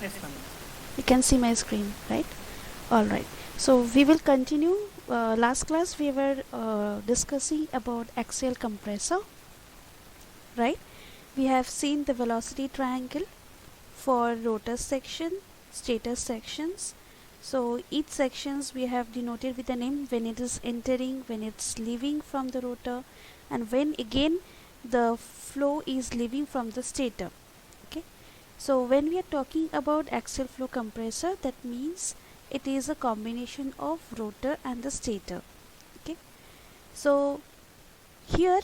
Yes, ma'am. You can see my screen, right? All right. So we will continue. Last class we were discussing about axial compressor, right? We have seen the velocity triangle for rotor section, stator sections. So each sections we have denoted with a name when it is entering, when it's leaving from the rotor, and when again the flow is leaving from the stator. Okay. So when we are talking about axial flow compressor, that means it is a combination of rotor and the stator. Okay. So here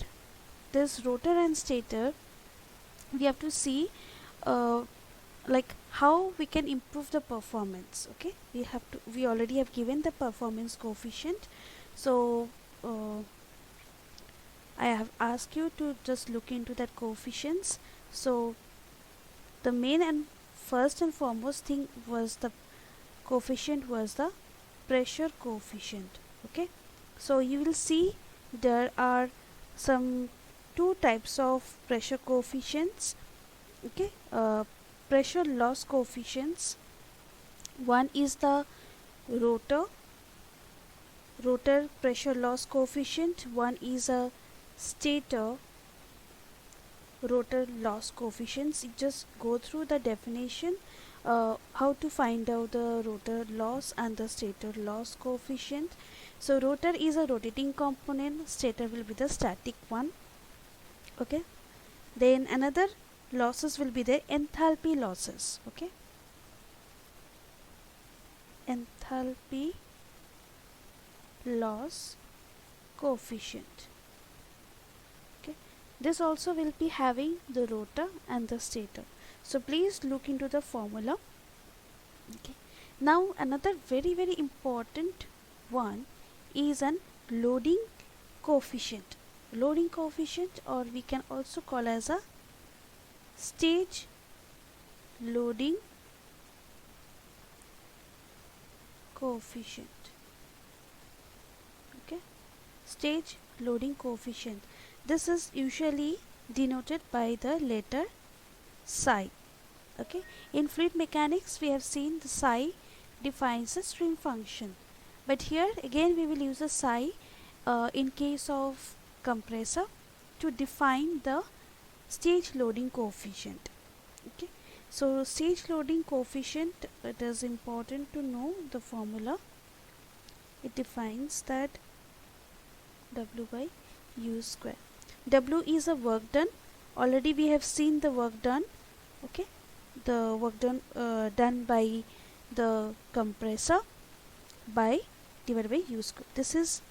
this rotor and stator, we have to see uh, like how we can improve the performance. Okay, we already have given the performance coefficient. So I have asked you to just look into that coefficients. So the main and first and foremost thing was the coefficient was the pressure coefficient. Okay, so you will see there are some two types of pressure coefficients. Okay, pressure loss coefficients. One is the rotor pressure loss coefficient, one is a stator rotor loss coefficients. You just go through the definition, how to find out the rotor loss and the stator loss coefficient. So rotor is a rotating component, stator will be the static one. Okay, then another losses will be the enthalpy losses. Okay, enthalpy loss coefficient. Okay, this also will be having the rotor and the stator. So please look into the formula. Okay, now another very important one is an loading coefficient. Loading coefficient, or we can also call as a stage loading coefficient. Okay, stage loading coefficient, this is usually denoted by the letter psi. Okay, in fluid mechanics we have seen the psi defines a stream function, but here again we will use a psi in case of compressor to define the stage loading coefficient. Okay, so stage loading coefficient, it is important to know the formula. It defines that W by U square. W is a work done. Already we have seen the work done. Okay, the work done by the compressor by divided by U square. This is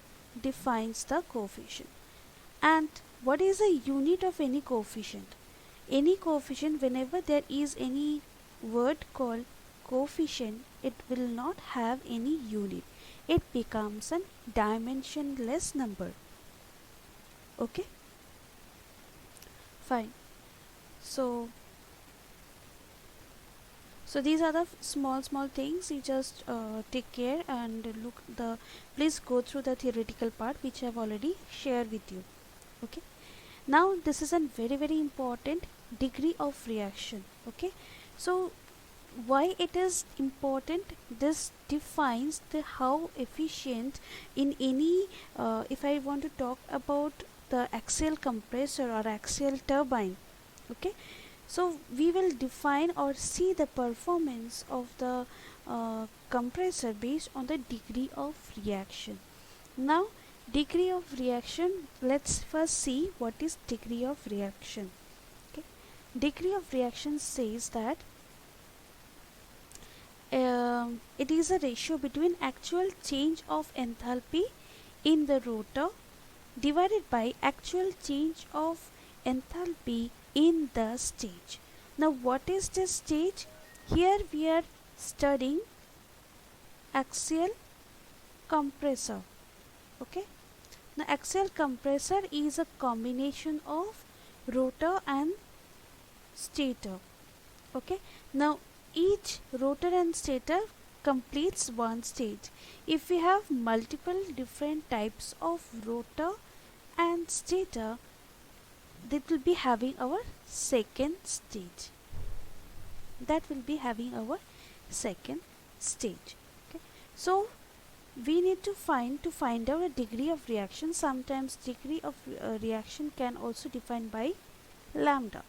defines the coefficient. And what is the unit of any coefficient? Any coefficient, whenever there is any word called coefficient, it will not have any unit. It becomes a dimensionless number. Okay, fine. So these are the small things. You just take care and look the, please go through the theoretical part which I have already shared with you. Okay, now this is a very important degree of reaction. Okay, so why it is important, this defines the how efficient in any if I want to talk about the axial compressor or axial turbine. Okay, so we will define or see the performance of the compressor based on the degree of reaction. Now degree of reaction, let's first see what is degree of reaction. Okay, degree of reaction says that it is a ratio between actual change of enthalpy in the rotor divided by actual change of enthalpy in the stage. Now what is the stage? Here we are studying axial compressor. Okay, now axial compressor is a combination of rotor and stator. Okay, now each rotor and stator completes one stage. If we have multiple different types of rotor and stator, that will be having our second stage. That will be having our second stage. Okay, so we need to find out a degree of reaction. Sometimes degree of reaction can also defined by lambda,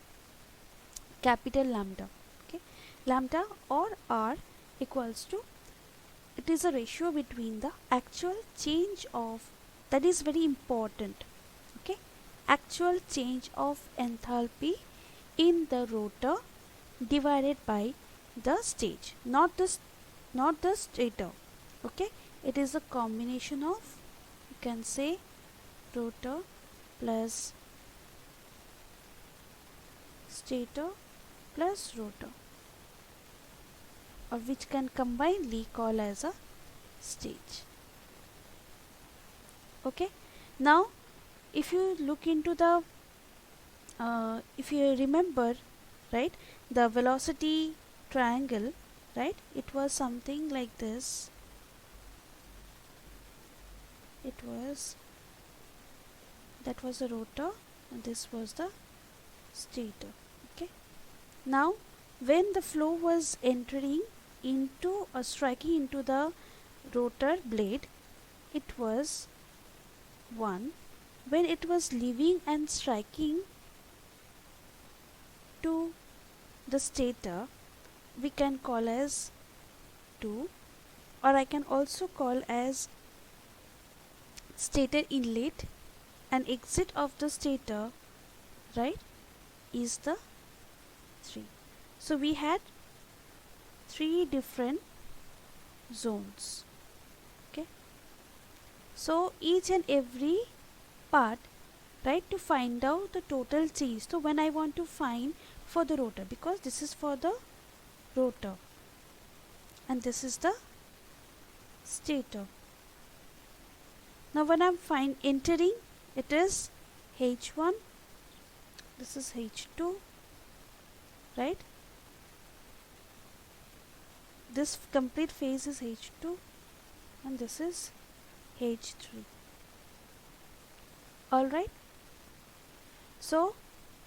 capital lambda. Okay, lambda or r equals to, it is a ratio between the actual change of, that is very important, okay, actual change of enthalpy in the rotor divided by the stage, not the stator. Okay, it is a combination of, you can say, rotor plus stator plus rotor, or which can combinedly call as a stage. Okay, now if you look into the if you remember, right, the velocity triangle, right, it was something like this. It was, that was the rotor and this was the stator. Okay, now when the flow was entering into or striking into the rotor blade, it was 1. When it was leaving and striking to the stator, we can call as 2, or I can also call as stator inlet, and exit of the stator, right, is the 3. So we had 3 different zones. Okay, so each and every part, right, to find out the total change. So when I want to find for the rotor, because this is for the rotor and this is the stator. Now when I'm entering, it is H1, this is H2, right, this complete phase is H2 and this is H3. Alright, so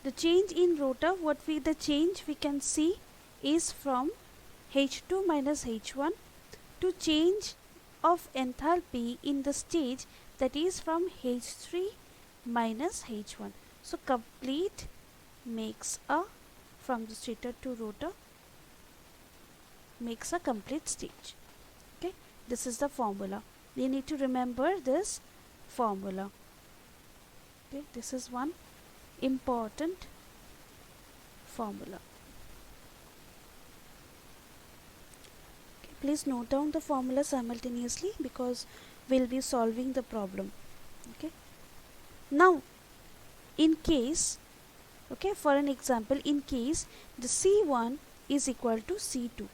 the change in rotor, the change we can see is from H2 minus H1 to change of enthalpy in the stage, that is from H3 minus H1. So complete makes a, from the stator to rotor, makes a complete stage. Okay, this is the formula. We need to remember this formula. Okay, this is one important formula. Okay, please note down the formula simultaneously because we'll be solving the problem. Okay, now in case, okay, for an example, in case the C1 is equal to C2,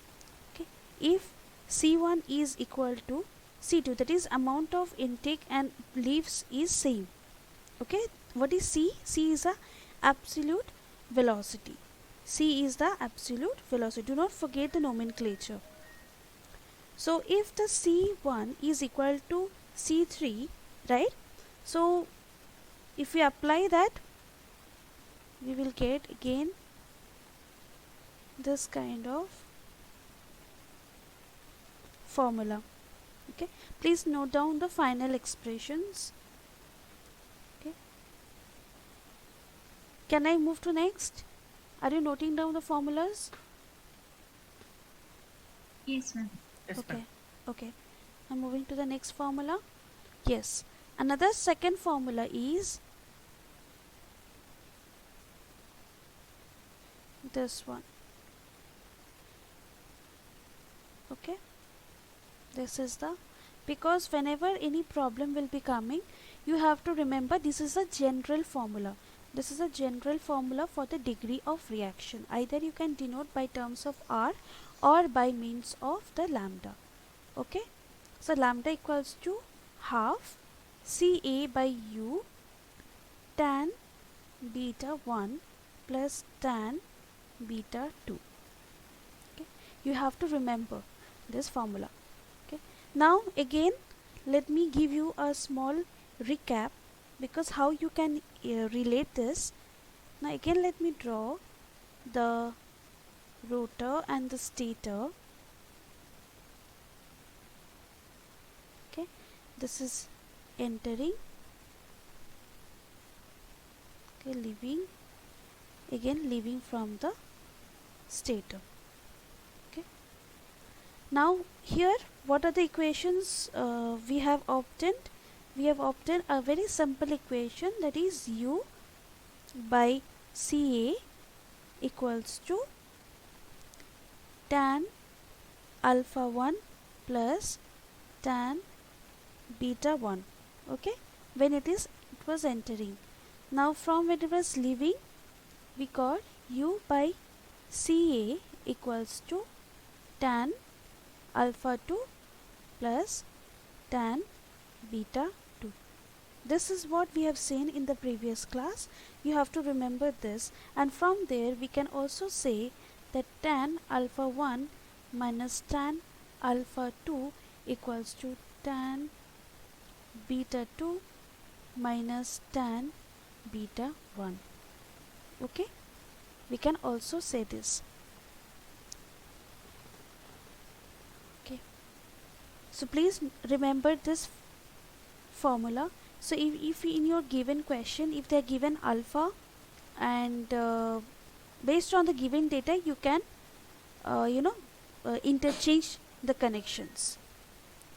okay, if C1 is equal to C2, that is amount of intake and leaves is same. Okay, what is C? C is the absolute velocity. C is the absolute velocity. Do not forget the nomenclature. So if the C1 is equal to C3, right, so if we apply that, we will get again this kind of formula. Okay, please note down the final expressions. Okay, can I move to next? Are you noting down the formulas? Yes, ma'am. Yes, Okay, ma'am. okay, I'm moving to the next formula. Yes, another second formula is this one. Okay, this is the, because whenever any problem will be coming, you have to remember this is a general formula. This is a general formula for the degree of reaction. Either you can denote by terms of R or by means of the lambda. Okay, so lambda equals to half Ca by U tan beta 1 plus tan beta 2. Okay, you have to remember this formula. Okay, now again let me give you a small recap, because how you can relate this. Now again let me draw the rotor and the stator. Okay, this is entering, okay, leaving, again leaving from the stator. Okay, now here what are the equations we have obtained? We have obtained a very simple equation, that is u by Ca equals to tan alpha 1 plus tan beta 1, okay, when it was entering. Now from when it was leaving, we got u by Ca equals to tan alpha 2 plus tan beta 2. This is what we have seen in the previous class. You have to remember this, and from there we can also say that tan alpha 1 minus tan alpha 2 equals to tan beta 2 minus tan beta 1. Okay, we can also say this. Okay, so please remember this formula. So if in your given question, if they are given alpha, and based on the given data, you can interchange the connections.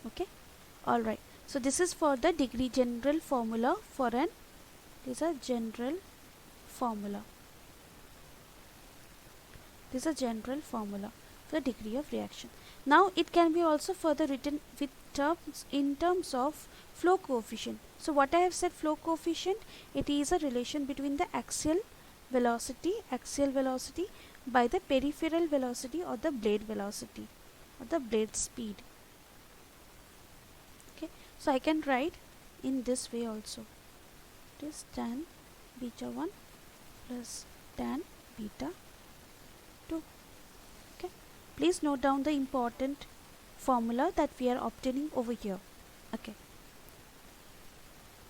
Okay, all right. So this is for the degree general formula for an, this is a general formula. This is a general formula for the degree of reaction. Now it can be also further written with terms in terms of flow coefficient. So what I have said, flow coefficient, it is a relation between the axial velocity by the peripheral velocity or the blade velocity or the blade speed. Okay, so I can write in this way also. It is tan beta 1 plus tan beta 2. Okay, please note down the important formula that we are obtaining over here. Okay,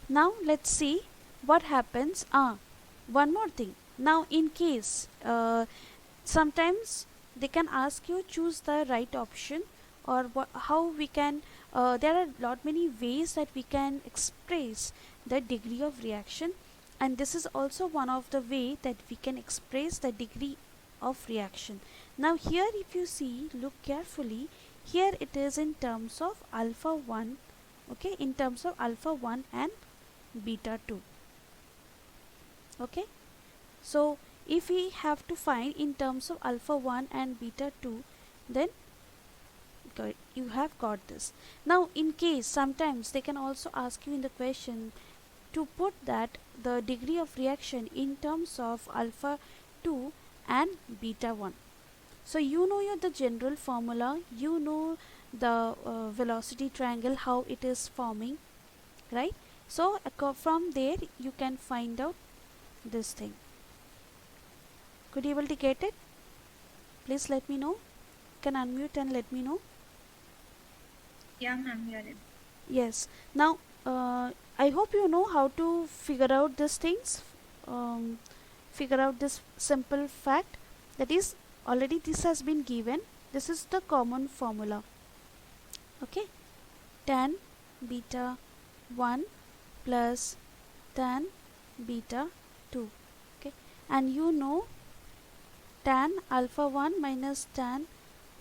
now let's see what happens. One more thing. Now in case sometimes they can ask you choose the right option, or how we can there are lot many ways that we can express the degree of reaction, and this is also one of the way that we can express the degree of reaction. Now here if you see, look carefully, here it is in terms of alpha 1, okay, in terms of alpha 1 and beta 2. Okay, so if we have to find in terms of alpha 1 and beta 2, then you have got this. Now in case sometimes they can also ask you in the question to put that the degree of reaction in terms of alpha 2 and beta 1. So you know the general formula, you know the velocity triangle, how it is forming, right? So from there you can find out this thing. Could you able to get it? Please let me know. You can unmute and let me know. Yeah, ma'am, we are ready. Yes. Now I hope you know how to figure out these things, figure out this simple fact, that is already this has been given. This is the common formula. Okay, tan beta 1 plus tan beta 2. Okay, and you know tan alpha 1 minus tan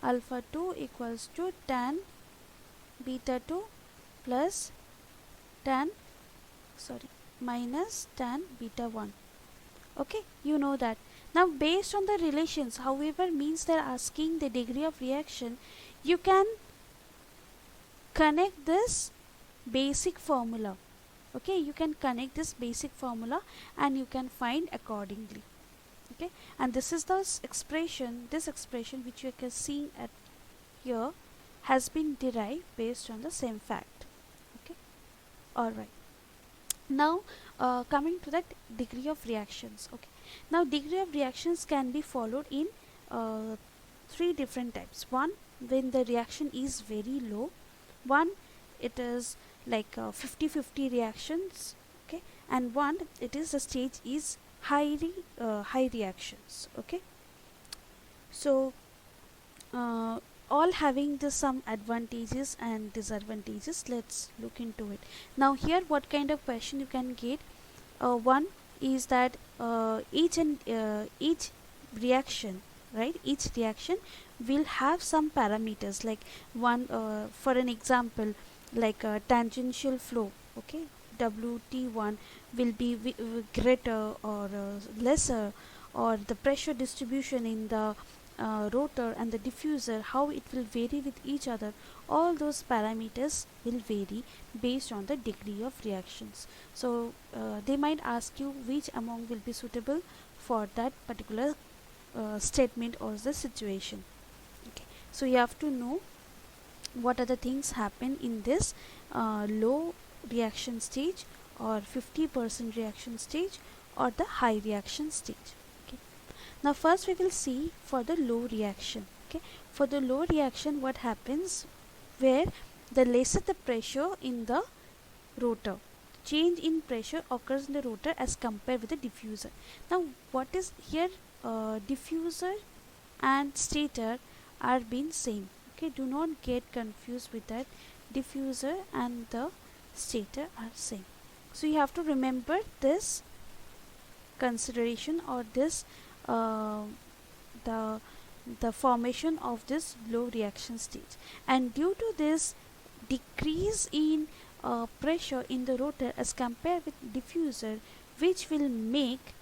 alpha 2 equals to tan beta 2 plus tan minus tan beta 1. Okay, you know that. Now based on the relations, however means they're asking the degree of reaction, you can connect this basic formula. Okay, you can connect this basic formula and you can find accordingly. Okay, and this is the expression, this expression which you can see at here has been derived based on the same fact. Okay, all right. Now coming to that degree of reactions. Okay, now degree of reactions can be followed in three different types. One, when the reaction is very low. One, it is like 50-50 reactions. Okay, and one, it is the stage is high reactions. Okay, So all having the some advantages and disadvantages. Let's look into it. Now here what kind of question you can get. One is that each reaction, right, each reaction will have some parameters, like one for an example, like a tangential flow, okay, wt1 will be greater or lesser, or the pressure distribution in the rotor and the diffuser, how it will vary with each other. All those parameters will vary based on the degree of reactions. So they might ask you which among will be suitable for that particular statement or the situation. Okay, so you have to know what are the things happen in this low reaction stage, or 50% reaction stage, or the high reaction stage. Okay, now first we will see for the low reaction. Okay, for the low reaction, what happens, where the lesser the pressure in the rotor, change in pressure occurs in the rotor as compared with the diffuser. Now what is here, diffuser and stator are being same. Okay, do not get confused with that. Diffuser and the stator are same. So you have to remember this consideration, or this uh, the the formation of this low reaction stage. And due to this decrease in pressure in the rotor as compared with diffuser, which will make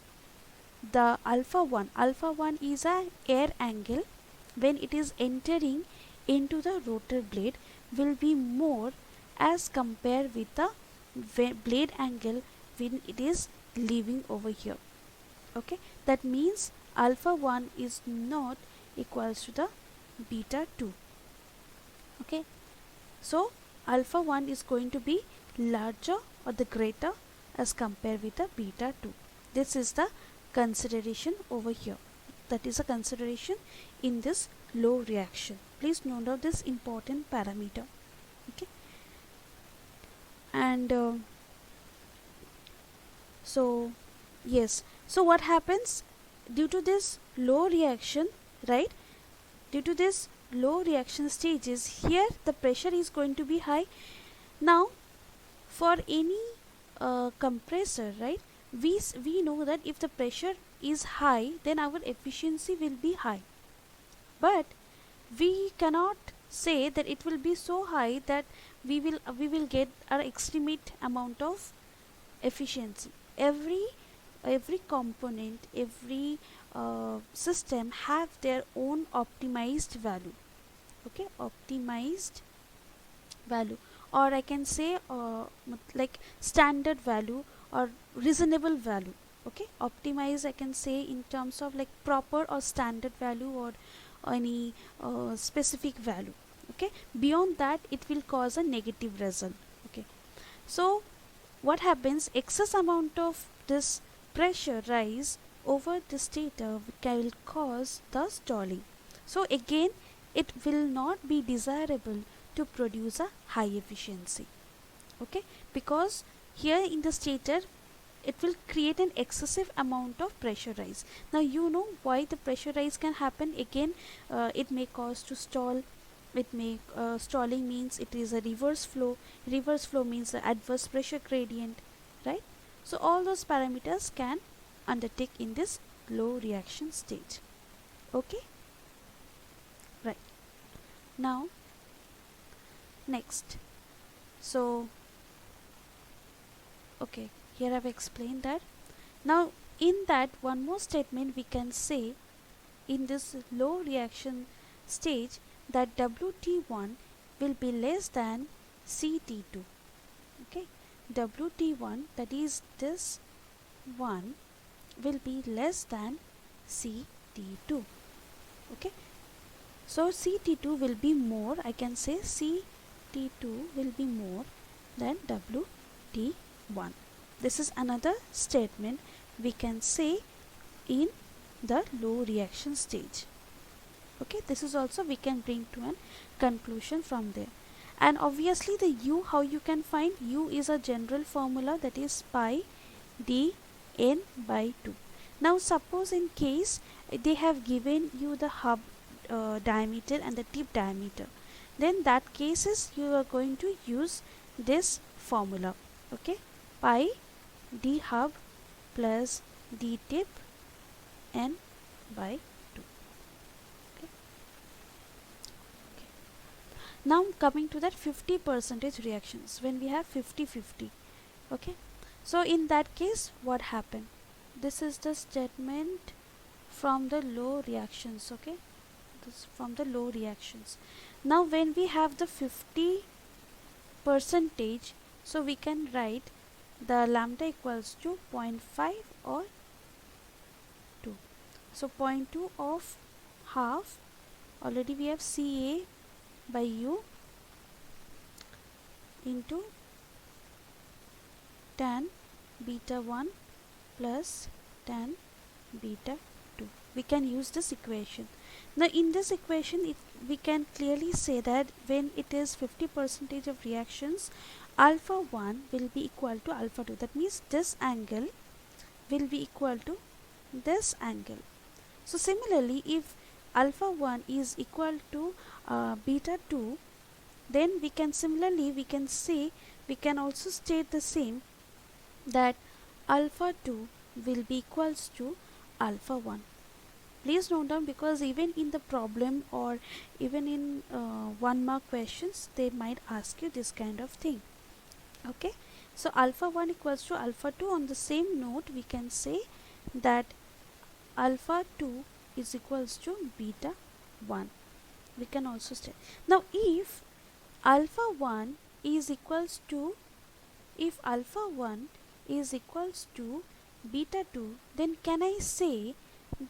the alpha 1 is a air angle when it is entering into the rotor blade, will be more as compared with the blade angle when it is leaving over here. Okay, that means alpha 1 is not equals to the beta 2. Okay, so alpha 1 is going to be larger or the greater as compared with the beta 2. This is the consideration over here. That is a consideration in this low reaction. Please note down this important parameter. Okay, and so yes, so what happens due to this low reaction, right, due to this low reaction stages, here the pressure is going to be high. Now for any compressor, right, we know that if the pressure is high, then our efficiency will be high, but we cannot say that it will be so high that we will get our estimate amount of efficiency. Every component, every system have their own optimized value. Okay, optimized value, or I can say like standard value or reasonable value. Okay, optimize I can say in terms of like proper or standard value, or any specific value. Okay, beyond that it will cause a negative result. Okay, so what happens, excess amount of this pressure rise over the stator will cause the stalling. So again, it will not be desirable to produce a high efficiency. Okay, because here in the stator it will create an excessive amount of pressure rise. Now you know why the pressure rise can happen. Again, it may cause to stall. It may stalling means it is a reverse flow. Reverse flow means the adverse pressure gradient, right? So all those parameters can undertake in this low reaction stage. Okay, right. Now next, so okay, here I've explained that. Now in that one more statement we can say, in this low reaction stage, that Wt1 will be less than Ct2. Okay, Wt1, that is this one, will be less than Ct2. Okay, so Ct2 will be more, I can say Ct2 will be more than Wt1. This is another statement we can say in the low reaction stage. Okay, this is also we can bring to an conclusion from there. And obviously the u, how you can find u, is a general formula, that is pi d n by 2. Now suppose in case they have given you the hub diameter and the tip diameter, then that cases you are going to use this formula. Okay, pi d hub plus d tip n by 2. Okay. Okay. Now coming to that 50% reactions, when we have 50-50. Okay, so in that case what happened, this is the statement from the low reactions. Okay, this from the low reactions. Now when we have the 50 percentage, so we can write the lambda equals to 0.5 or 2. So 0.2 of half, already we have Ca by u into tan beta 1 plus tan beta 2. We can use this equation. Now in this equation we can clearly say that when it is 50% of reactions, alpha 1 will be equal to alpha 2. That means this angle will be equal to this angle. So similarly, if alpha 1 is equal to beta 2, then we can similarly we can say, we can also state the same, that alpha 2 will be equals to alpha 1. Please note down, because even in the problem or even in 1 mark questions they might ask you this kind of thing. Okay, so alpha 1 equals to alpha 2. On the same note we can say that alpha 2 is equals to beta 1. We can also state. Now if alpha 1 is equals to, if alpha 1 is equals to beta 2, then can I say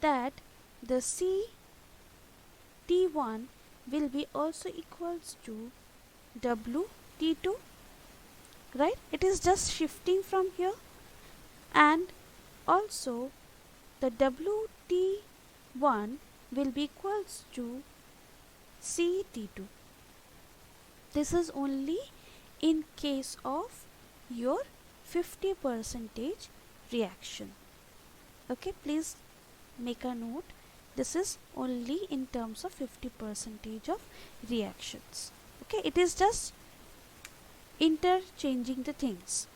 that the C T1 will be also equals to W T2, right? It is just shifting from here, and also the W T1 will be equals to C T2. This is only in case of your 50% reaction. Okay, please make a note, this is only in terms of 50% of reactions. Okay, it is just interchanging the things.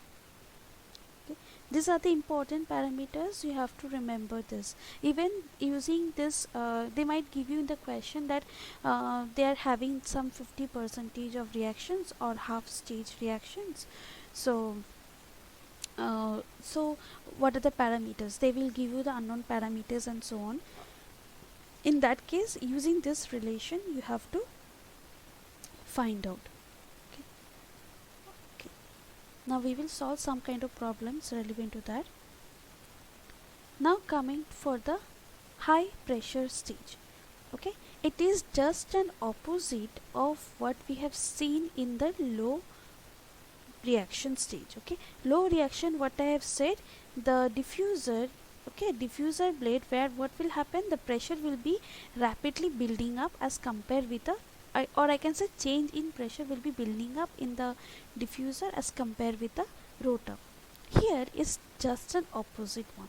Okay, these are the important parameters, you have to remember this. Even using this, they might give you in the question that they are having some 50% of reactions or half stage reactions. So what are the parameters? They will give you the unknown parameters and so on. In that case, using this relation you have to find out. Okay. Okay. Now we will solve some kind of problems relevant to that. Now coming for the high pressure stage. Okay, it is just an opposite of what we have seen in the low reaction stage. Okay, low reaction, what I have said, the diffuser, okay, diffuser blade, where what will happen, the pressure will be rapidly building up as compared with the or I can say change in pressure will be building up in the diffuser as compared with the rotor. Here is just an opposite one.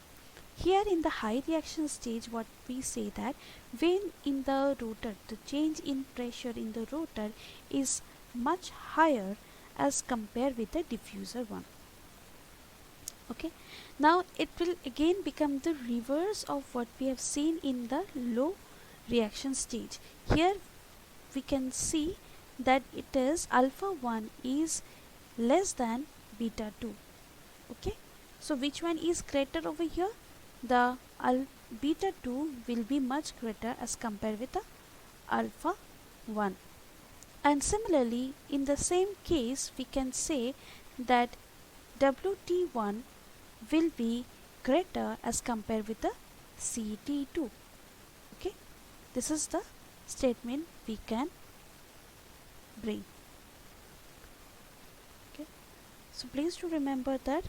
Here in the high reaction stage, what we say that when in the rotor the change in pressure in the rotor is much higher as compared with the diffuser one. Okay, now it will again become the reverse of what we have seen in the low reaction stage. Here we can see that it is alpha 1 is less than beta 2. Okay, so which one is greater over here? The beta 2 will be much greater as compared with the alpha 1. And similarly, in the same case, we can say that WT1 will be greater as compared with the CT2. Okay, this is the statement we can bring. Okay, so please do remember that.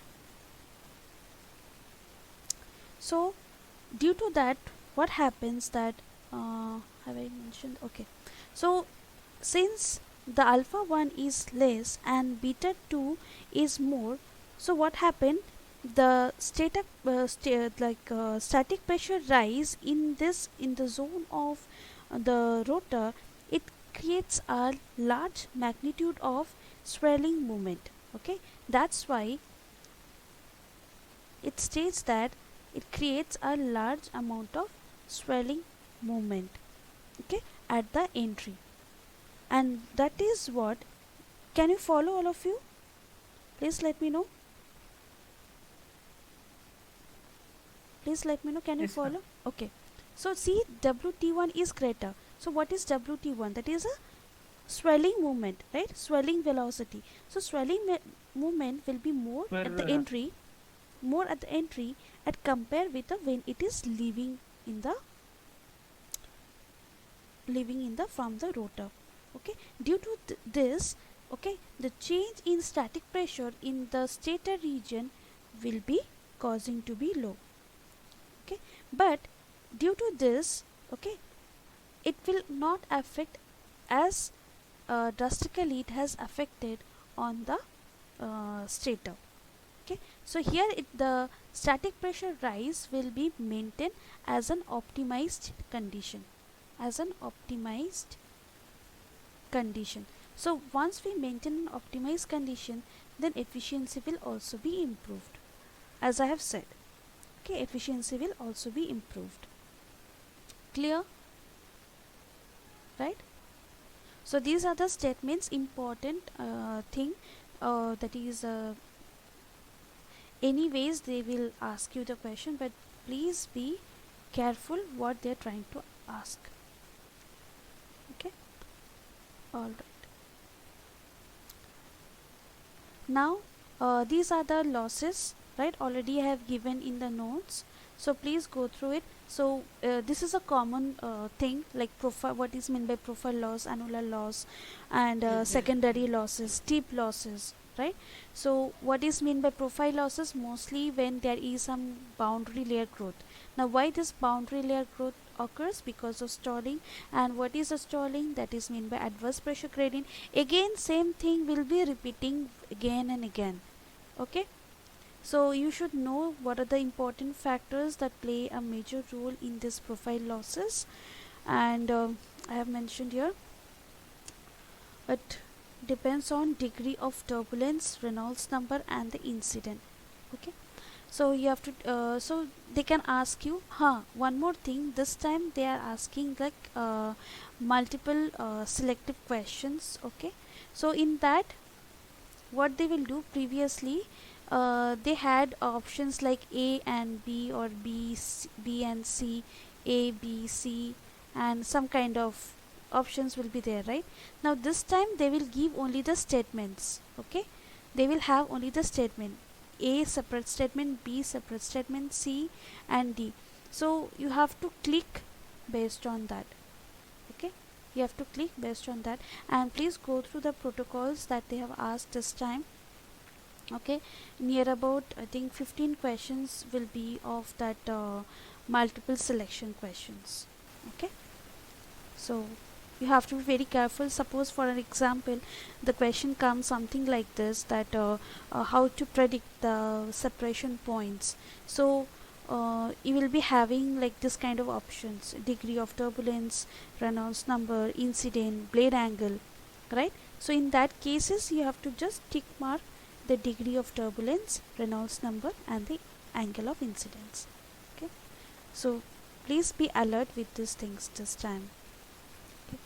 So due to that, what happens that have I mentioned? Okay, so since the alpha 1 is less and beta 2 is more, so what happened, the static pressure rise in the zone of the rotor, it creates a large magnitude of swirling movement. Okay, that's why it states that it creates a large amount of swirling movement, okay, at the entry. And that is what, can you follow, all of you? Please let me know. Please let me know, can you Yes, ma'am. follow? Okay, so see, wt1 is greater. So what is wt1? That is a swelling movement, right? Swelling velocity. So swelling movement will be more at the Where entry, more at the entry at compare with the when it is leaving in the from the rotor. Okay, due to this, okay, the change in static pressure in the stator region will be causing to be low. Okay, but due to this, okay, it will not affect as drastically it has affected on the stator. Okay, so here the static pressure rise will be maintained as an optimized condition, as an optimized condition. So once we maintain an optimized condition, then efficiency will also be improved, as I have said. Okay, efficiency will also be improved. Clear? Right? So these are the statements, important thing, that is anyways they will ask you the question, but please be careful what they are trying to ask. Okay, all right. Now these are the losses, right? Already I have given in the notes, so please go through it. So this is a common thing, like profile, what is meant by profile loss, annular loss, and secondary losses, tip losses, right? So what is meant by profile losses? Mostly when there is some boundary layer growth. Now why this boundary layer growth occurs? Because of stalling. And what is a stalling? That is meant by adverse pressure gradient. Again same thing will be repeating again and again. Okay, so you should know what are the important factors that play a major role in this profile losses. And I have mentioned here, it depends on degree of turbulence, Reynolds number, and the incident. Okay, so you have to so they can ask you, one more thing, this time they are asking like multiple selective questions. Okay, so in that, what they will do, previously they had options like A and B, or B and C, A, B, C, and some kind of options will be there, right? Now this time they will give only the statements. Okay, they will have only the statement, A separate statement, B separate statement, C and D. So you have to click based on that. Okay, you have to click based on that, and please go through the protocols that they have asked this time. Okay, near about I think 15 questions will be of that multiple selection questions. Okay, so you have to be very careful. Suppose for an example the question comes something like this, that how to predict the separation points. So you will be having like this kind of options: degree of turbulence, Reynolds number, incident, blade angle, right? So in that cases you have to just tick mark the degree of turbulence, Reynolds number, and the angle of incidence. Okay, so please be alert with these things this time. Okay.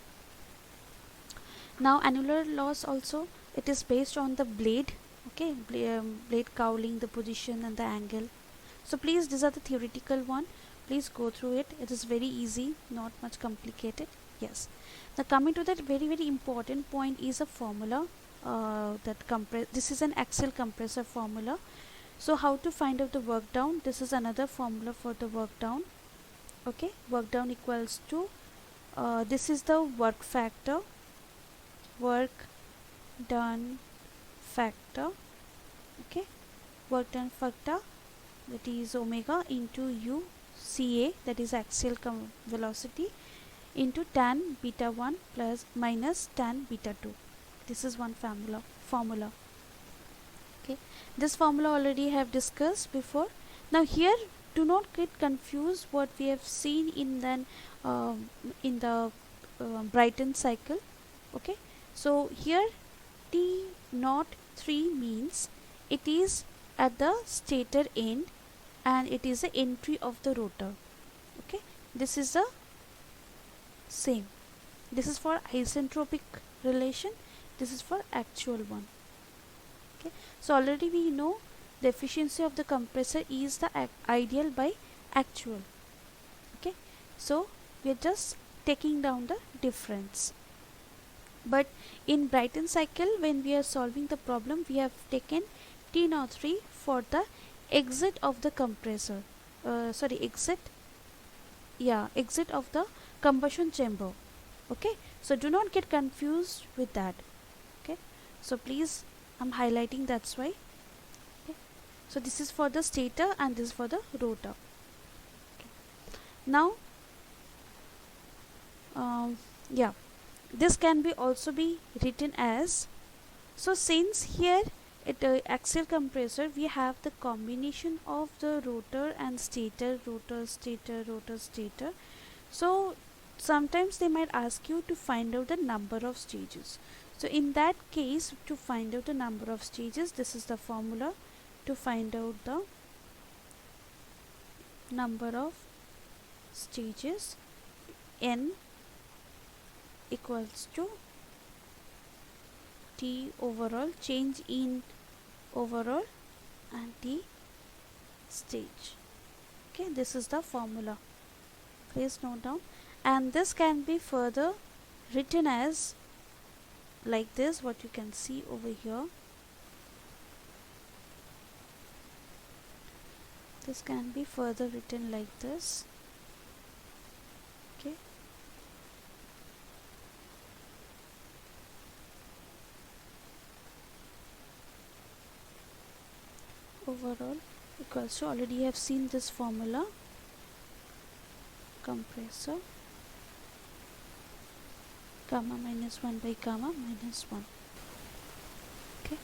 Now annular loss also, it is based on the blade. Okay, blade cowling, the position and the angle. So please, these are the theoretical one, please go through it. It is very easy, not much complicated. Yes, now coming to that very important point is a formula, that compress, this is an axial compressor formula. So how to find out the work down? This is another formula for the work down. Okay, work down equals to this is the work factor, work done factor. Okay, work done factor, that is omega into u ca, that is axial velocity, into tan beta 1 plus minus tan beta 2. This is one formula. Okay, this formula already have discussed before. Now here, do not get confused what we have seen in then in the Brighton cycle. Okay, so here T naught 3 means it is at the stator end and it is the entry of the rotor. Okay, this is the same. This is for isentropic relation, this is for actual one. Okay, so already we know the efficiency of the compressor is the ideal by actual. Okay, so we are just taking down the difference. But in Brighton cycle, when we are solving the problem, we have taken T03 for the exit of the compressor. Exit of the combustion chamber. Okay, so do not get confused with that. Okay, so please, I'm highlighting, that's why. Okay, so this is for the stator and this is for the rotor. Okay. Now yeah, this can be also be written as, so since here it axial compressor, we have the combination of the rotor and stator, rotor, stator, rotor, stator. So sometimes they might ask you to find out the number of stages. So in that case, to find out the number of stages, this is the formula to find out the number of stages. N equals to T overall, change in overall, and T stage. Okay, this is the formula. Please note down. And this can be further written as like this, what you can see over here. This can be further written like this. Okay, overall equals to, already have seen this formula, compressor gamma minus 1 by gamma minus 1. Okay,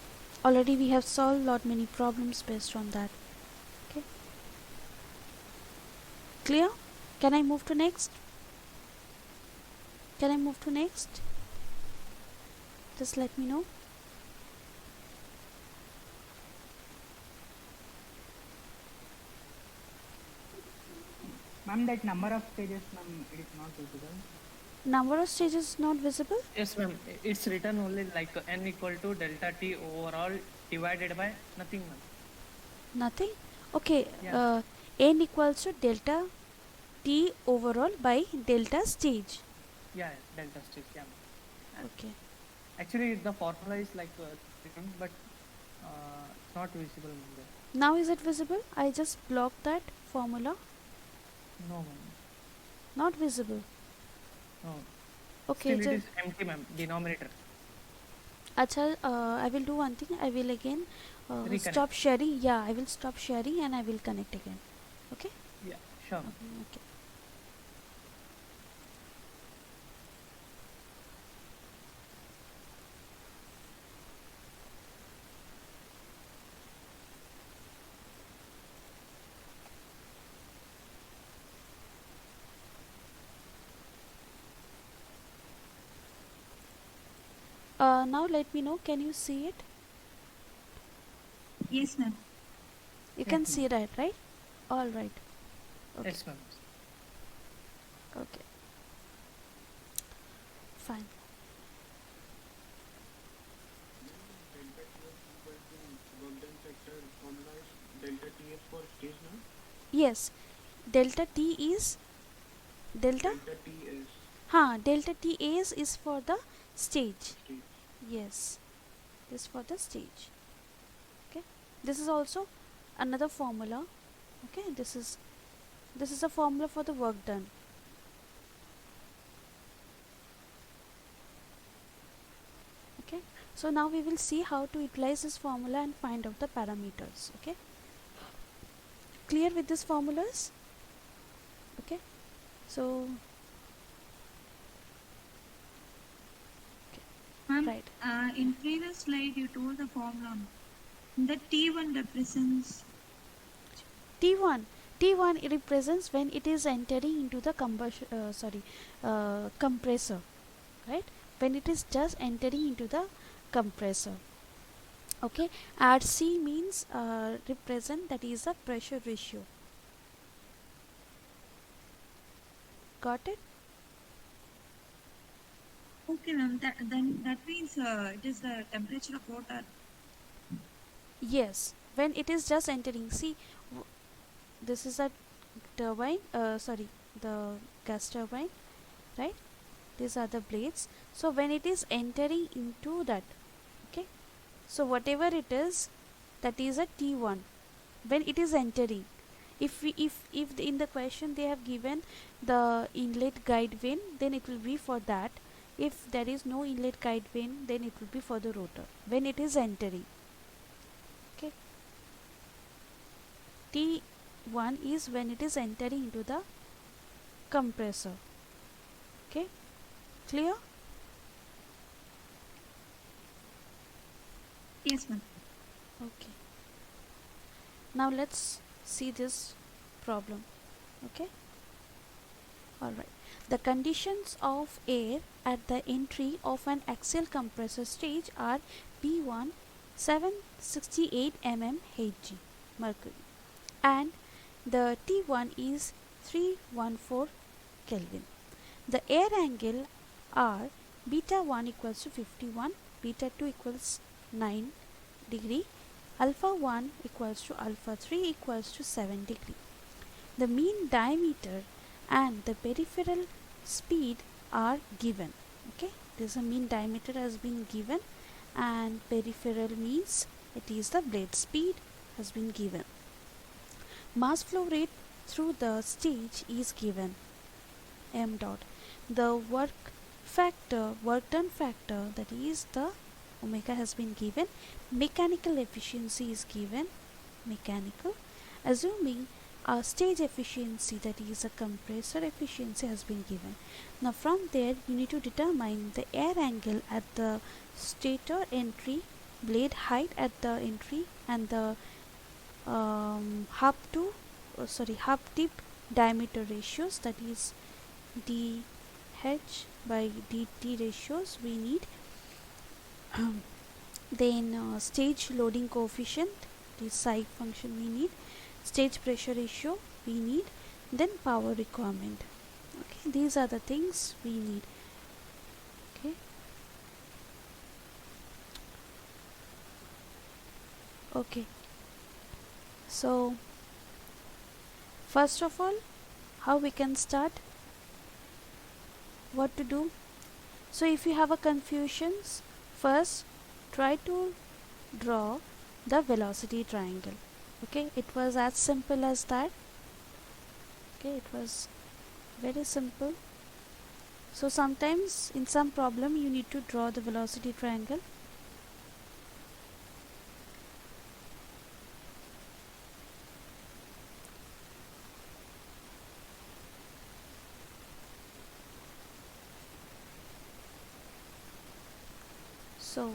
already we have solved lot many problems based on that. Okay, clear? Can I move to next? Can I move to next? Just let me know. Ma'am, that number of stages, ma'am, it is not visible. Number of stages not visible? Yes, ma'am. It's written only like n equal to delta t overall divided by nothing, ma'am. Nothing? Okay, Yeah. n equals to delta t overall by delta stage. Yeah, delta stage. Yeah, ma'am. Okay, Actually, the formula is like written, but it's not visible, ma'am. now is it visible? I just blocked that formula. No, ma'am. Not visible. No. Okay, Still, it is empty, ma'am. Denominator. Acha, I will do one thing. I will again Reconnect. stop sharing. Yeah, I will stop sharing and I will connect again. Okay? Yeah, sure. Ma'am. Okay. Now let me know. Can you see it? Yes, ma'am. You Yes, can ma'am. see that, right? All right. Okay. Yes, ma'am. Okay. Fine. Delta T is for stage now. Yes. Delta T is delta. Delta T is Delta T is for the stage. stage. Yes. This for the stage. Okay. This is also another formula. Okay. This is a formula for the work done. Okay. So now we will see how to utilize this formula and find out the parameters. Okay. Clear with these formulas? Okay. So Ma'am, right. in previous slide you told the formula. The T1 represents. T1. T1 it represents when it is entering into the compressor, right? When it is just entering into the compressor. Okay, RC means represent, that is the pressure ratio. Got it? Okay, ma'am. That means it is the temperature of water. Yes, when it is just entering. See, this is a turbine, the gas turbine, right? These are the blades. So when it is entering into that, okay, so whatever it is, that is a T1 when it is entering. If in the question they have given the inlet guide vane, then it will be for that. If there is no inlet guide vane, then it will be for the rotor when it is entering. Okay, T1 is when it is entering into the compressor. Okay, clear? Yes, ma'am. Okay, now let's see this problem. Okay, all right. The conditions of air at the entry of an axial compressor stage are P1 768 mm Hg mercury and the T1 is 314 Kelvin. The air angle are beta 1 equals to 51, beta 2 equals 9 degree, alpha 1 equals to alpha 3 equals to 7 degree. The mean diameter and the peripheral speed are given. Okay, this a mean diameter has been given and peripheral means it is the blade speed has been given. Mass flow rate through the stage is given, m dot. The work done factor, that is the omega, has been given. Mechanical efficiency is given, mechanical. Assuming a stage efficiency, that is a compressor efficiency, has been given. Now from there you need to determine the air angle at the stator entry, blade height at the entry, and the hub tip diameter ratios, that is dh by dt ratios we need. Then stage loading coefficient, the psi function we need, stage pressure ratio we need, then power requirement. Okay, these are the things we need. Okay, okay, so first of all, how we can start, what to do. So if you have a confusions, first try to draw the velocity triangle. Okay, it was as simple as that. Okay, it was very simple. So sometimes in some problem you need to draw the velocity triangle. So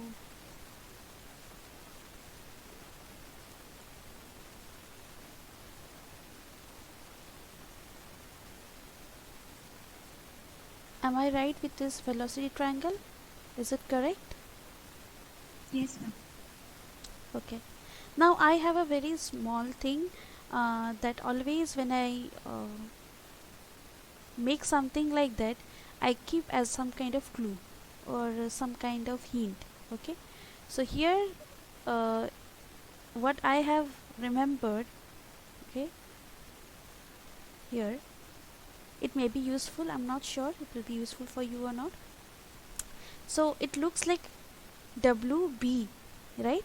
am I right with this velocity triangle? Is it correct? Yes, ma'am. Okay. Now I have a very small thing that always when I make something like that, I keep as some kind of clue or some kind of hint. Okay, so here what I have remembered, okay, here it may be useful, I'm not sure it will be useful for you or not. So it looks like WB, right?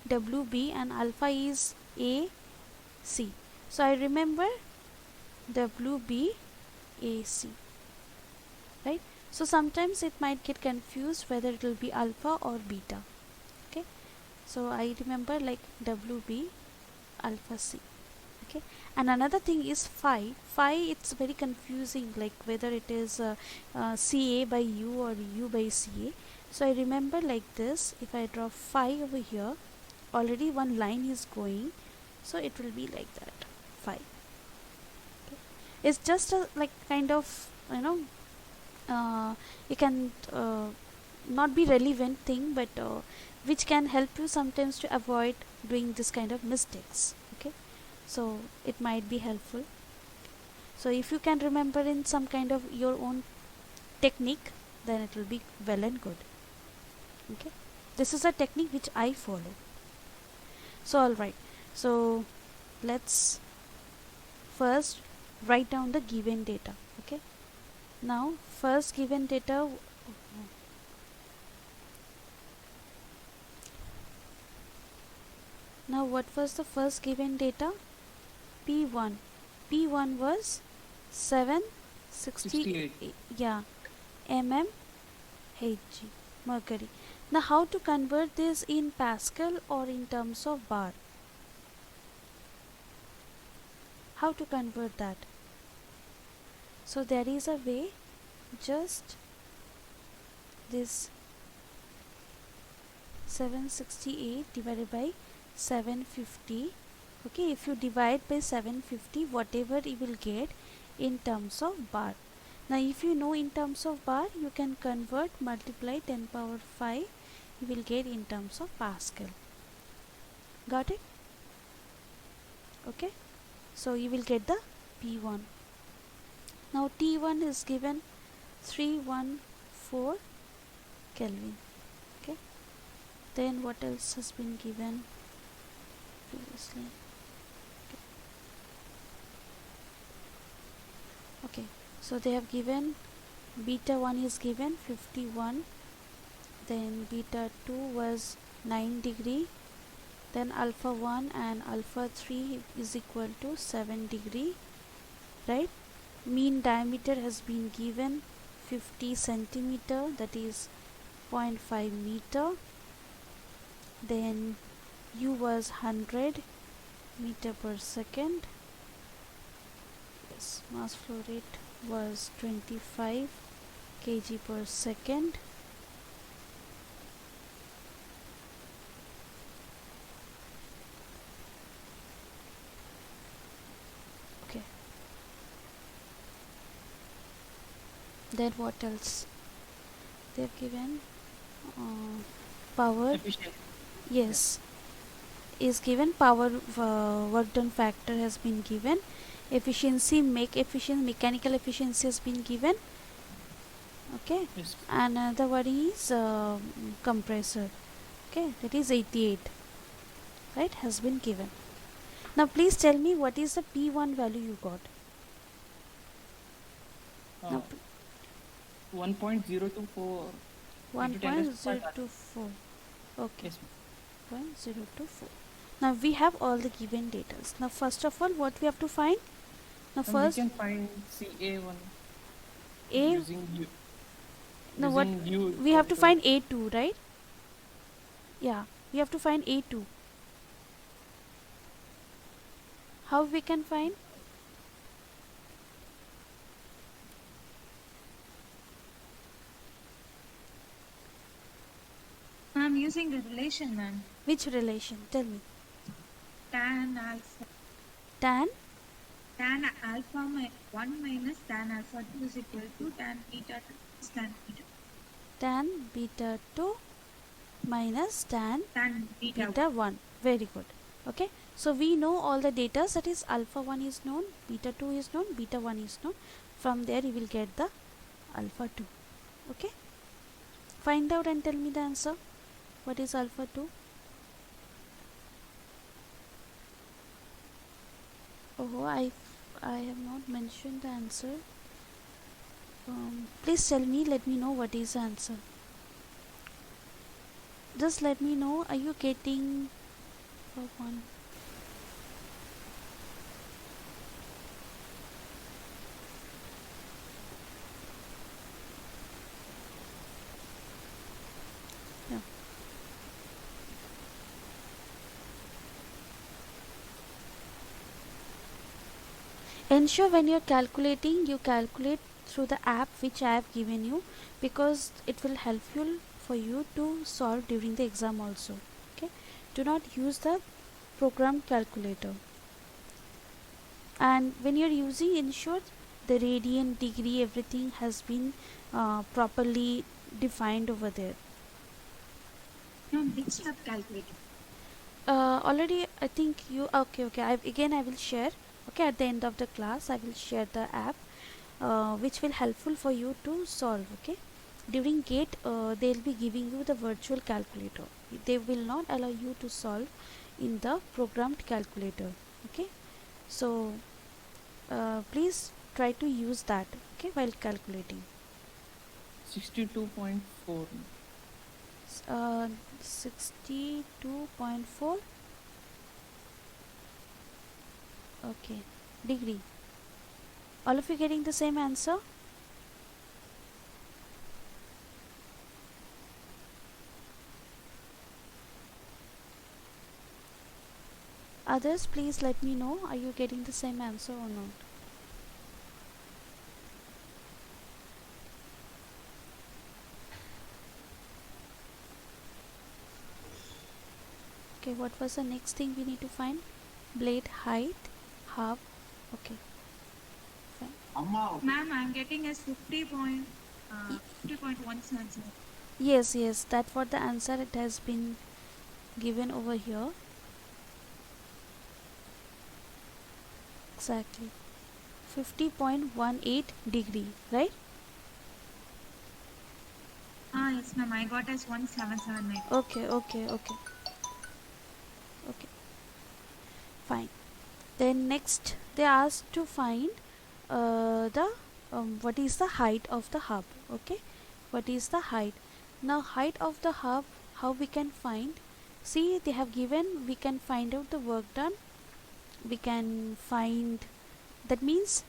WB and alpha is AC. So I remember WB AC, right? So sometimes it might get confused whether it will be alpha or beta. Okay, so I remember like WB alpha C. Okay, and another thing is phi. It's very confusing, like whether it is CA by U or U by CA. So I remember like this, if I draw phi over here, already one line is going, so it will be like that 5. Okay. It's just a like kind of, you know, you can not be relevant thing, but which can help you sometimes to avoid doing this kind of mistakes. Okay, so it might be helpful. So if you can remember in some kind of your own technique, then it will be well and good. Okay, this is a technique which I follow. So alright, so let's first write down the given data. Okay, now first given data, now what was the first given data? P1. P1 was 768, 68. yeah, mm Hg, mercury. Now how to convert this in Pascal or in terms of bar? How to convert that? So there is a way, just this 768 divided by 750. Okay, if you divide by 750, whatever you will get in terms of bar. Now if you know in terms of bar, you can convert, multiply 10 power 5, you will get in terms of Pascal. Got it? Okay, so you will get the P1. Now T1 is given 314 Kelvin. Okay, then what else has been given previously? Okay, so they have given beta 1 is given 51, then beta 2 was 9 degree, then alpha 1 and alpha 3 is equal to 7 degree, right? Mean diameter has been given 50 centimeter, that is 0.5 meter, then U was 100 meter per second, yes, mass flow rate was 25 kg per second, okay. Then what else they have given? Power, Efficient. yes, is given. Power work done factor has been given. Efficiency, mechanical efficiency has been given. Okay, Yes. another one is compressor. Okay, that is 88, right, has been given. Now please tell me what is the P1 value you got. Now 1.024 into 10 raised to 5 R. 1.024. Okay, Yes, 0.024. Now we have all the given data. Now first of all, what we have to find? Now and we first can find CA1 A. using U. Now what using U we have to equal find A2, right? Yeah, we have to find A2. How we can find? I'm using the relation, ma'am. Which relation? Tell me. Tan alpha. Tan, Tan alpha 1 minus tan alpha 2 is equal to tan beta 2 is tan beta. tan beta 2 minus tan Tan beta, beta 1. Very good. Okay, so we know all the data, that is alpha 1 is known, beta 2 is known, beta 1 is known. From there you will get the alpha 2. Okay, find out and tell me the answer. What is alpha 2? Oh, I have not mentioned the answer. Please tell me, let me know what is the answer. Just let me know, are you getting one? Yeah. Ensure when you're calculating, you calculate through the app which I have given you, because it will help you for you to solve during the exam also. Okay, do not use the program calculator. And when you're using, ensure the radian, degree, everything has been properly defined over there. Ma'am, which you have calculated? Already I think you okay, I will share, okay, at the end of the class I will share the app which will helpful for you to solve. Okay, during gate they'll be giving you the virtual calculator. They will not allow you to solve in the programmed calculator. Okay, so please try to use that, okay, while calculating. 62.4. 62.4. okay, degree. All of you getting the same answer? Others, please let me know, are you getting the same answer or not? Okay, what was the next thing we need to find? Blade height, half. Okay, fine. Ma'am, I'm getting as 50.177. Yes, that for the answer it has been given over here. Exactly 50.18 degree, right? Yes, ma'am, I got as 1779. Okay, fine. Then next they asked to find the what is the height of the hub. Okay, what is the height? Now height of the hub, how we can find? See, they have given, we can find out the work done, we can find, that means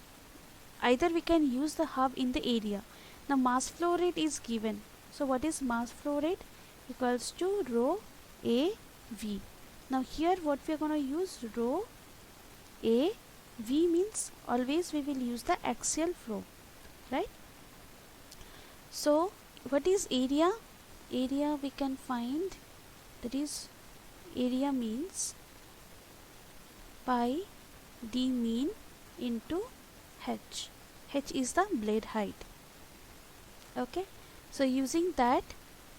either we can use the hub in the area. Now mass flow rate is given, so what is mass flow rate? Equals to rho a v. Now here what we are going to use, rho a v means always we will use the axial flow, right? So what is area? Area we can find, that is area means pi d mean into h. H is the blade height. Okay, so using that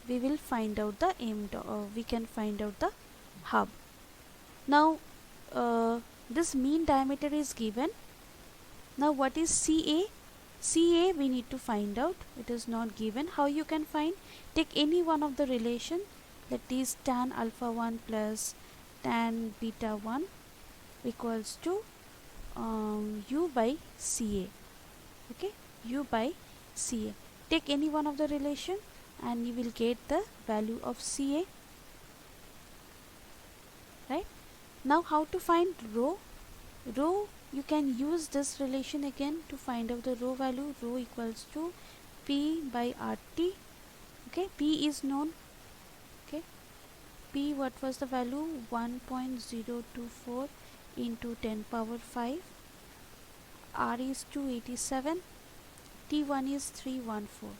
we will find out the we can find out the hub. Now this mean diameter is given. Now what is CA? CA we need to find out, it is not given. How you can find? Take any one of the relation, that is tan alpha 1 plus tan beta 1 equals to u by CA. Okay, u by CA. Take any one of the relation and you will get the value of CA, right? Now how to find rho? Rho, you can use this relation again to find out the rho value. Rho equals to P by RT. Okay, P is known. Okay, P, what was the value? 1.024 into 10 power 5. R is 287. T1 is 314.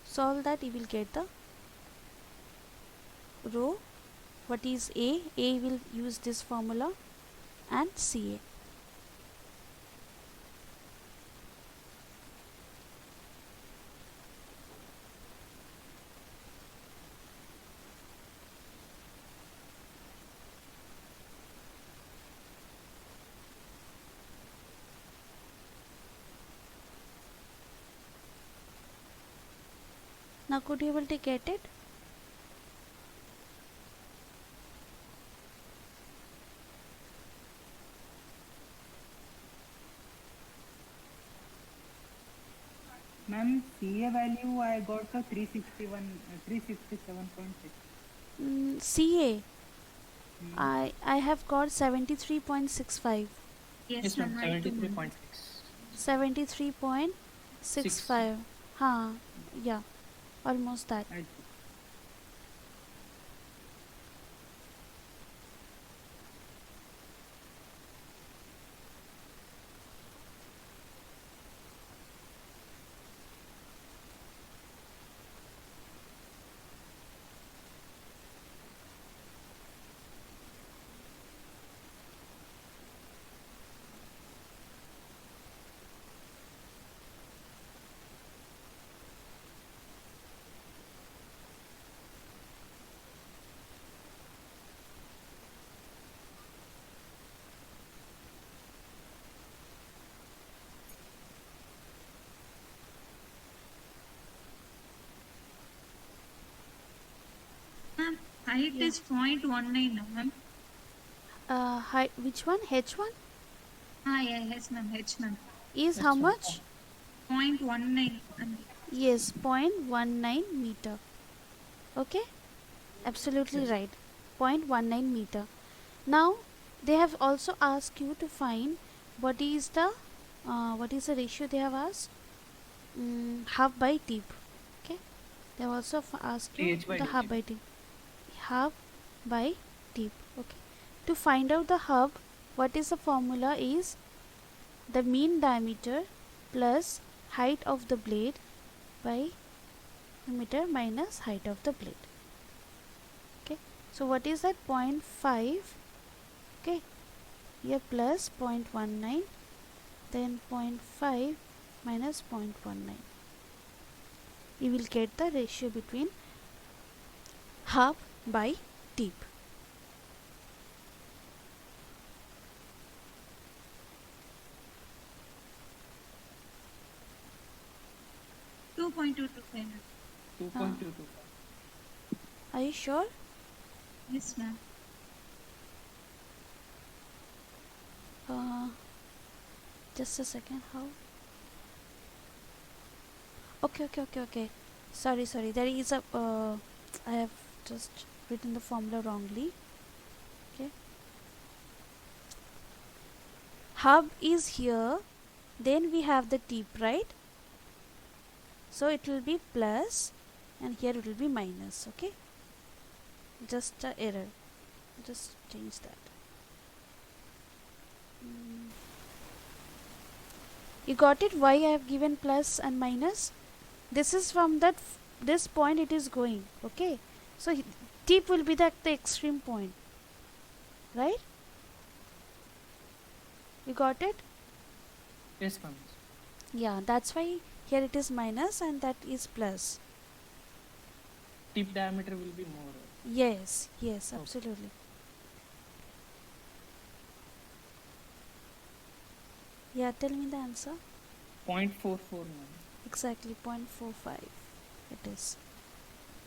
Solve that, you will get the rho. What is A? A will use this formula, and CA. Now could you able to get it? Ma'am, CA value I got to 367.6. CA, I have got 73.65. Yes, Yes, ma'am. ma'am, right. 73.6. 73.65. हाँ, yeah, almost that. Height Yeah. is 0.19 now, ma'am. Height, which one? H1 Yeah, yes, ma'am. H, ma'am. is how Yes, ma'am. much? 0.19. Yes, 0.19 meter. Okay, absolutely Yes. right. 0.19 meter. Now they have also asked you to find what is the ratio they have asked. Half by tip. Okay, they have also asked you TH by the half dt. by tip. Half by tip. Okay, to find out the hub, what is the formula is the mean diameter plus height of the blade by diameter minus height of the blade. Okay, so what is that? 0.5. Okay, here plus 0.19, then 0.5 minus 0.19. You will get the ratio between half by tip. 2.225. 2.22. Are you sure? Yes, ma'am. Uh, just a second. How? Okay. Sorry. There is a. I have just written the formula wrongly. Okay. Hub is here. Then we have the tip, right? So it will be plus, and here it will be minus. Okay. Just a error. Just change that. You got it? Why I have given plus and minus? This is from this point it is going. Okay, so tip will be the extreme point, right? You got it? Yes, ma'am. Yeah, that's why here it is minus and that is plus. Tip diameter will be more. Yes, Okay. absolutely. Yeah, tell me the answer. 0.44, ma'am. Exactly 0.45 it is.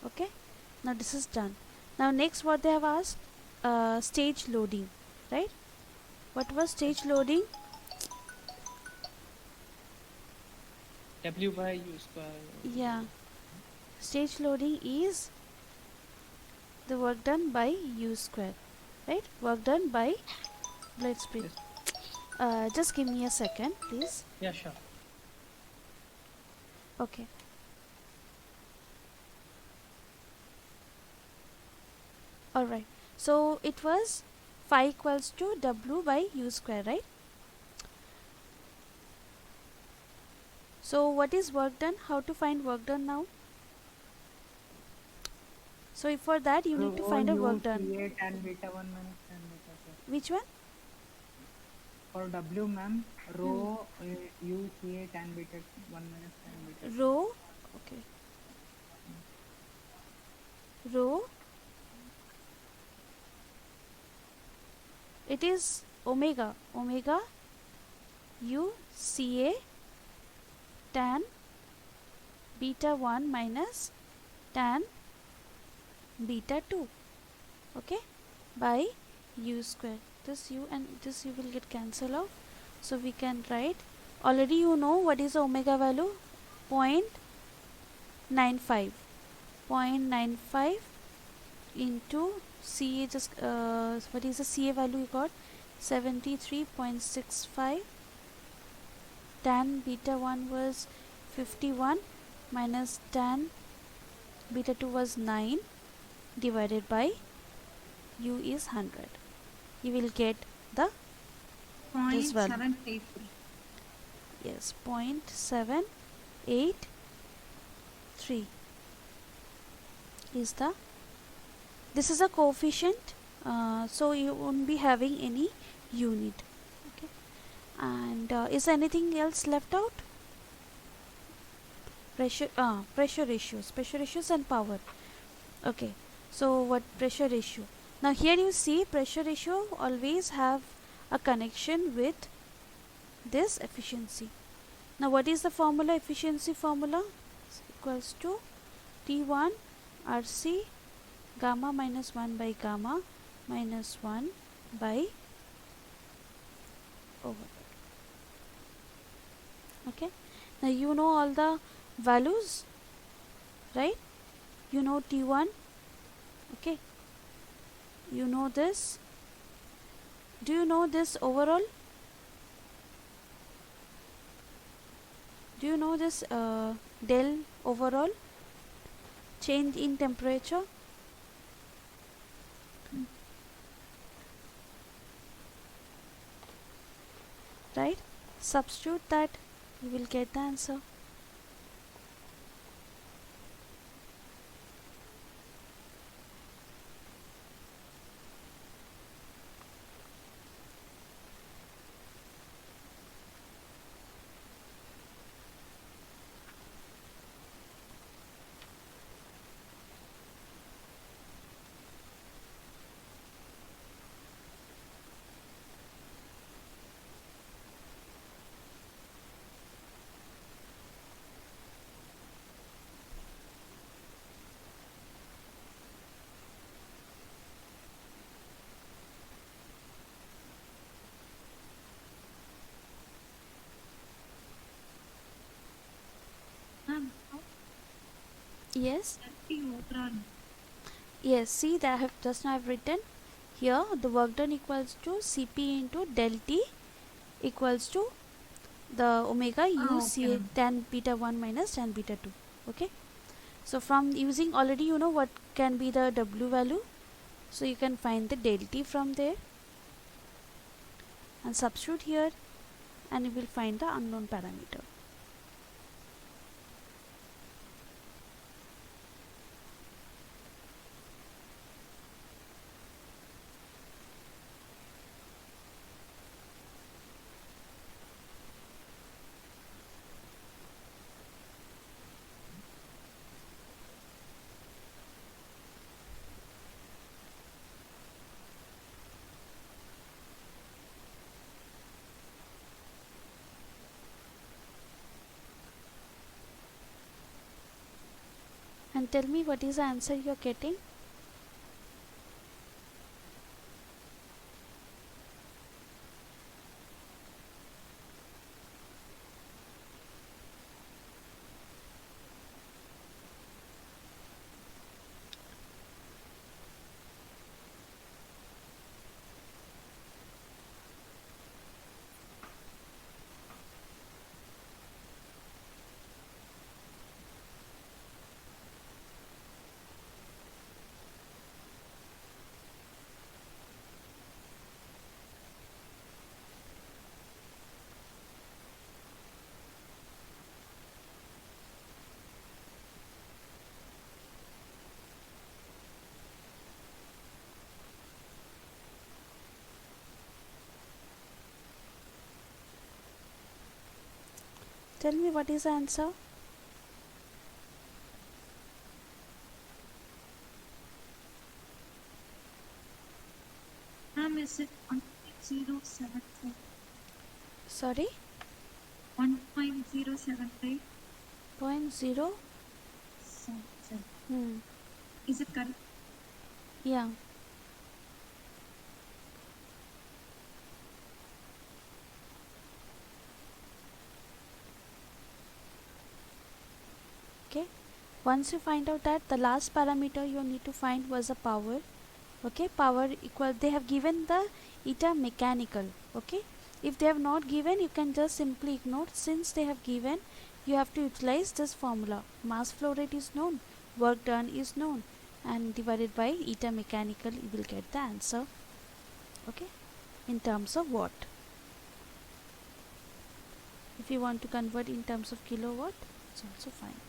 Okay, now this is done. Now next what they have asked, stage loading, right? What was stage loading? W by U square. Yeah, stage loading is the work done by U square, right? Work done by blade speed. Yes. Just give me a second, please. Yeah, sure. Okay. Alright. So it was phi equals to W by U square, right? So what is work done? How to find work done now? So for that you need to find a work done. CA tan beta 1 minus tan beta 2. Which one? For W, ma'am, rho U CA tan beta 1 minus tan beta 2. Rho. Okay. Rho. It is omega. Omega U CA tan beta 1 minus tan beta 2, okay, by U square. This U and this U will get cancelled off, so we can write, already you know what is the omega value, 0.95 into CA, just what is the CA value you got, 73.65, tan beta 1 was 51 minus tan beta 2 was 9 divided by U is 100. You will get the this value. 0.783. Yes, 0.783 is the, this is a coefficient, so you won't be having any unit. Okay, and is anything else left out? Pressure ratios and power. Okay, so what pressure ratio? Now here you see pressure ratio always have a connection with this efficiency. Now what is the formula, efficiency formula? It's equals to T1 RC gamma minus 1 by gamma minus 1 by over. Okay, now you know all the values, right? You know T1. Okay, you know this. Do you know this overall? Do you know this del overall change in temperature? Right, substitute that, you will get the answer. Ma'am, how Yes, T overall? yes, see that I have just now I've written here the work done equals to Cp into del T equals to the omega u Okay, Ca ma'am. tan beta 1 minus tan beta 2. Okay, so from using already you know what can be the W value, so you can find the del T from there and substitute here and you will find the unknown parameter. And tell me what is the answer you are getting. Tell me what is the answer. Ma'am, is it 1.075? Sorry, 1.075? 0.0. Is it correct? Yeah. Okay, once you find out that the last parameter you need to find was the power. Okay, power equal, they have given the eta mechanical. Okay, if they have not given you can just simply ignore. Since they have given, you have to utilize this formula. Mass flow rate is known, work done is known, and divided by eta mechanical you will get the answer. Okay, in terms of watt. If you want to convert in terms of kilowatt, it's also fine.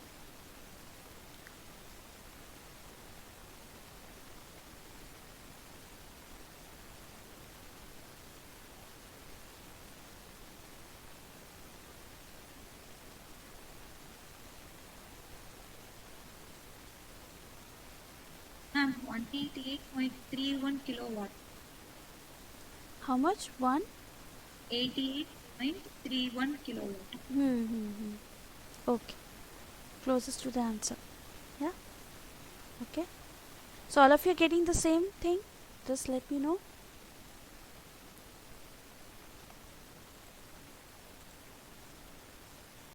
Ma'am, 188.31 kilowatt. How much? 1? 88.31 kilowatt. Okay, closest to the answer. Yeah. Okay, So all of you are getting the same thing? Just let me know.